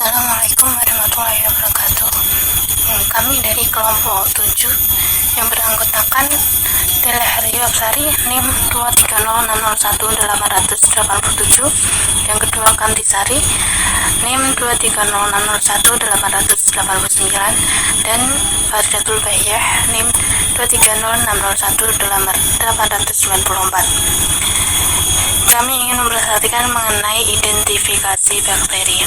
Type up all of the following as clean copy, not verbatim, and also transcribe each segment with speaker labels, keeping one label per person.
Speaker 1: Assalamualaikum warahmatullahi wabarakatuh. Kami dari kelompok 7 yang beranggotakan Dela Haryo Absari NIM 230601887, yang kedua Kantisari NIM 230601889, dan Faridatul Bahyah NIM 230601894. Kami ingin memperhatikan mengenai identifikasi bakteri.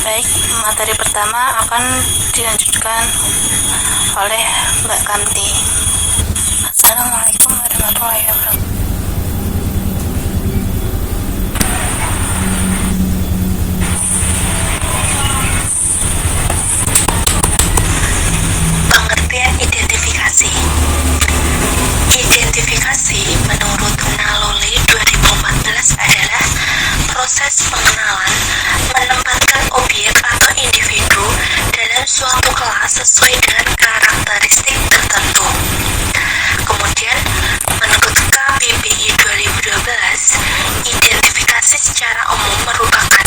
Speaker 1: Baik, materi pertama akan dilanjutkan oleh Mbak Kanti. Assalamualaikum warahmatullahi wabarakatuh.
Speaker 2: Pengertian identifikasi. Identifikasi menurut Nalole 2014 adalah proses pengenalan, menempatkan objek atau individu dalam suatu kelas sesuai dengan karakteristik tertentu. Kemudian, menurut KBBI 2012, identifikasi secara umum merupakan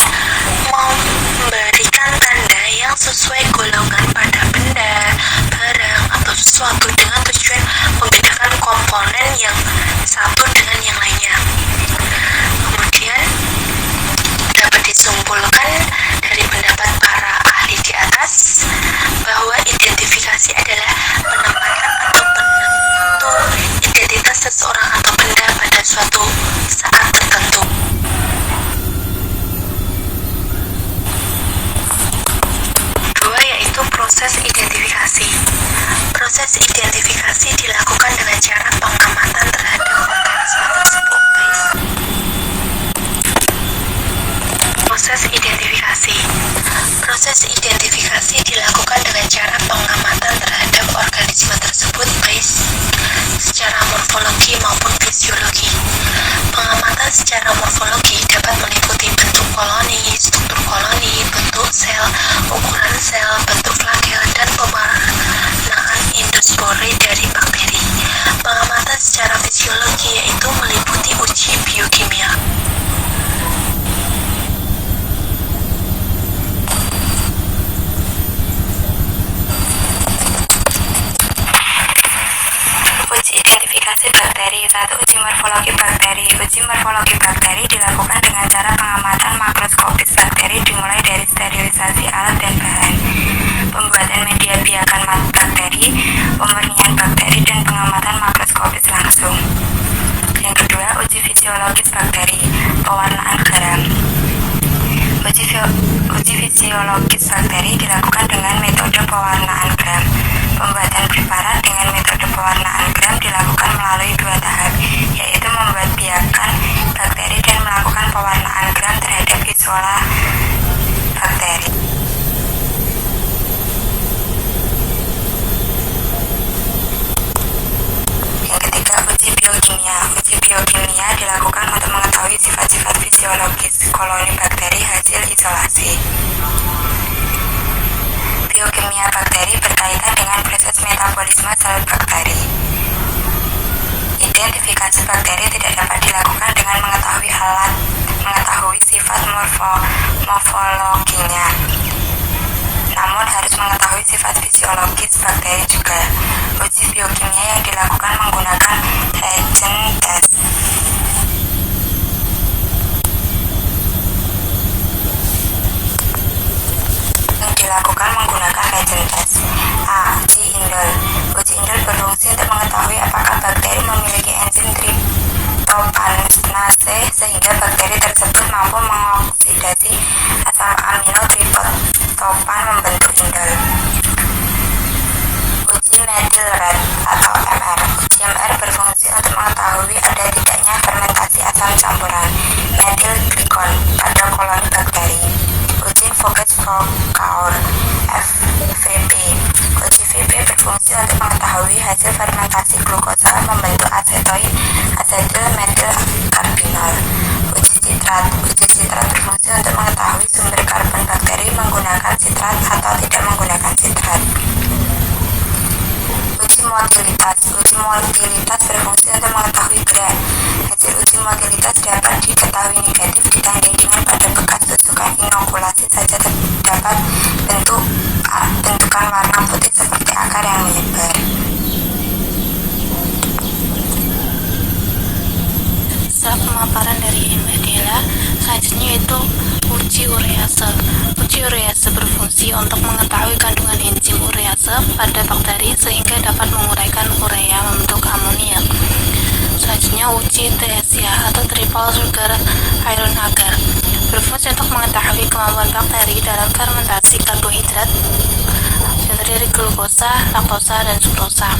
Speaker 2: memberikan tanda yang sesuai golongan pada benda, barang, atau sesuatu dengan tujuan membedakan komponen yang satu dengan yang lainnya. Kemudian, dapat disimpulkan dari pendapat para ahli di atas bahwa identifikasi adalah penempatan atau penentu identitas seseorang atau benda pada suatu saat tertentu. Kedua, yaitu proses identifikasi. Proses identifikasi dilakukan dengan cara pengamatan terhadap organisme tersebut. Proses identifikasi. Proses identifikasi dilakukan dengan cara pengamatan terhadap organisme tersebut, baik secara morfologi maupun fisiologi. Pengamatan secara morfologi dapat meliputi bentuk koloni, struktur koloni, bentuk sel, ukuran sel, bentuk flagel, dan pewarnaan endospore dari bakteri. Pengamatan secara fisiologi yaitu meliputi uji biokimia. Uji identifikasi bakteri. 1. Uji morfologi bakteri. Uji morfologi bakteri dilakukan dengan cara pengamatan makroskopis bakteri dimulai dari sterilisasi alat dan bahan, pembuatan media biakan bakteri, pemurnian bakteri, dan pengamatan makroskopis langsung. Yang kedua, uji fisiologis bakteri, pewarnaan garam. Uji fisiologis bakteri dilakukan dengan metode pewarnaan gram. Pembuatan preparat dengan metode pewarnaan gram dilakukan melalui 2 tahap, yaitu membuat biakan bakteri dan melakukan pewarnaan gram terhadap isola bakteri. Yang ketiga, uji biokimia. Uji biokimia dilakukan untuk mengetahui sifat-sifat fisiologis koloni bakteri hasil isolasi. Biokimia bakteri berkaitan dengan proses metabolisme sel bakteri. Identifikasi bakteri tidak dapat dilakukan dengan mengetahui sifat morfologinya, namun harus mengetahui sifat fisiologis bakteri juga. Uji biokimia yang dilakukan menggunakan reagent test. Dilakukan menggunakan reagent test. A. Uji indel. Uji indel berfungsi untuk mengetahui apakah bakteri memiliki enzim triptopanase sehingga bakteri tersebut mampu mengoksidasi asam amino triptopan membentuk indel. Uji methyl red atau MR. Uji MR berfungsi untuk mengetahui ada tidaknya fermentasi asam campuran methyl glikol pada koloni bakteri. Uji Voges-Vocaur (FVP). Uji VP berfungsi untuk mengetahui hasil fermentasi glukosa membentuk asetil metil karbinol. Uji citrat. Uji citrat berfungsi untuk mengetahui sumber karbon bakteri menggunakan citrat atau tidak menggunakan citrat. Uji motilitas. Uji motilitas berfungsi untuk mengetahui gerak. Hasil uji motilitas dapat diketahui negatif ditandai dengan pada bekas tusukan inokulasi saja
Speaker 1: uji urease. Uji urease berfungsi untuk mengetahui kandungan enzim urease pada bakteri sehingga dapat menguraikan urea membentuk amonia. Selanjutnya uji TSA atau triple sugar iron agar berfungsi untuk mengetahui kemampuan bakteri dalam fermentasi karbohidrat yang terdiri dari glukosa, laktosa, dan sukrosa.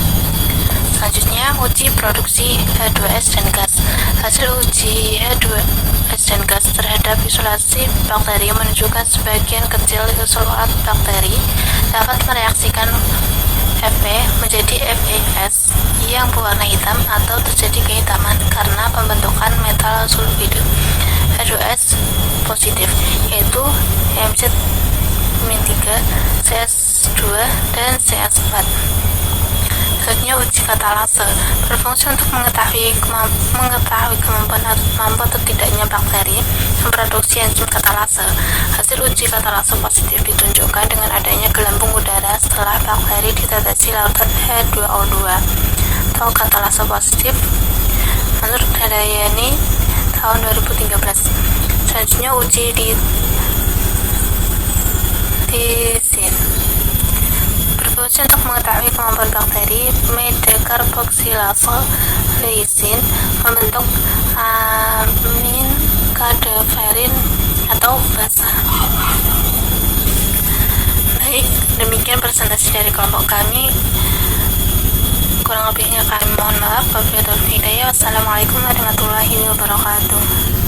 Speaker 1: Selanjutnya uji produksi H2S dan gas. Hasil uji H2S dan gas terhadap isolasi bakteri menunjukkan sebagian kecil isolat bakteri dapat mereaksikan Fe menjadi FeS yang berwarna hitam atau terjadi kehitaman karena pembentukan metal sulfide H2S positif, yaitu Mz-3, CS2, dan CS4. Selanjutnya uji katalase berfungsi untuk mengetahui kemampuan mampu atau tidaknya bakteri memproduksi enzim katalase. Hasil uji katalase positif ditunjukkan dengan adanya gelembung udara setelah bakteri ditetesi lautan H2O2 atau katalase positif menurut Hadayani tahun 2013. Selanjutnya uji di tisin berfungsi untuk mengetahui kemampuan bakteri metacarboxylase lysin membentuk amin kadaverin atau basa. Baik, demikian presentasi dari kelompok kami. Kurang lebihnya kami mohon maaf. Wabillahi taufiq hidayah. Wassalamualaikum warahmatullahi wabarakatuh.